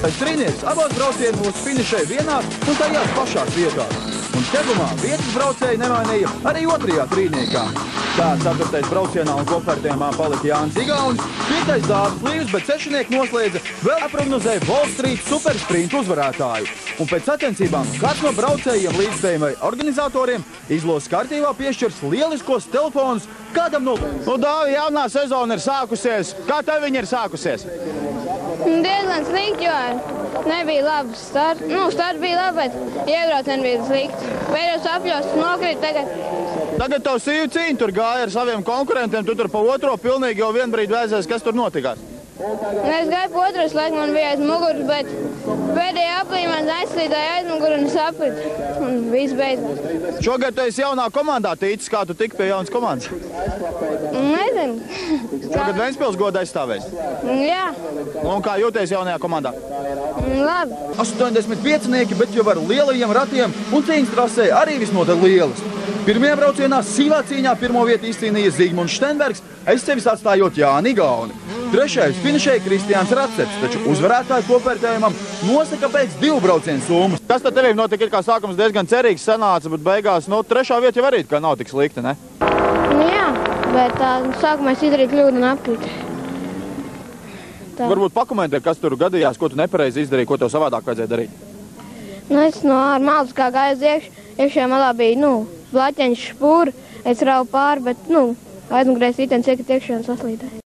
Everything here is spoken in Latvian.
Uzvarētājs trīnieks abos braucienos finišēja vienās un tajās pašās vietās. Un ķegumā vietas braucēji nemainīja arī otrajā trīniekā. Tā 4. braucienā un kopvērtējumā palika Jānis Igaunis, 5. Dāvis Līvs, bet sešinieki noslēdza vēl prognozēja Wall Street supersprintu uzvarētāju. Un pēc sacensībām kāds no braucējiem līdzspējiem vai organizatoriem izlozes kārtībā piešķirs lieliskos telefonus kādam no... Nu, Dāvi, jaunā sezona ir sākusies. Kā tev viņa ir sākusies? Diezgan slikti, jo nebija labs starts. Nu, starts bija labi, bet iebraucieni bija slikti. Pēdējos apļos nokrīt tagad. Tagad tev sīvi cīņa tur gāja ar saviem konkurentiem, tu tur pa otro pilnīgi jau vienbrīd vēzies, kas tur notikās? Es gāju pa otro slēgu, man bija aiz muguras, bet pēdējā aplī man aizslīdāja aiz muguras un saprita. Un viss beidzās. Šogad tu esi jaunā komandā ticis, kā tu tiki pie jaunas komandas? Nezinu. Šogad Ventspils godu aizstāvēs? Jā. Un kā jūties jaunajā komandā? Labi. 85-nieki, bet jau ar lielajiem ratiem un cīņas trasē arī visnotaļ lielas. Pirmajā braucienā sīvā cīņā pirmo vietu izcīnīja Zigmunds Štenbergs, aiz sevis atstājot Jāni Igauni. Trešais finišēja Kristiāns Raceps, taču uzvarētāju kopvērtējumam nosaka pēc 2 braucienu summas. Kas tad tevīm notika, ir kā sākums diezgan cerīgs sanāca, bet beigās, nu, trešā vieta jau arī kā nav tik slikta, ne? Jā, bet sākumā es izdarīju kļūdu un apkrītu. Varbūt pakomentē, kas tur gadījās, ko tu nepareizi izdarīji, ko tev savādāk vajadzēja darīt? Nu, es no ārmalas kā gāju uz iekšējā malā bija, blaķeņš špūra, es rauju pāri, bet, aizmugurējais ritenis iekrita iekšā un saslīdēja.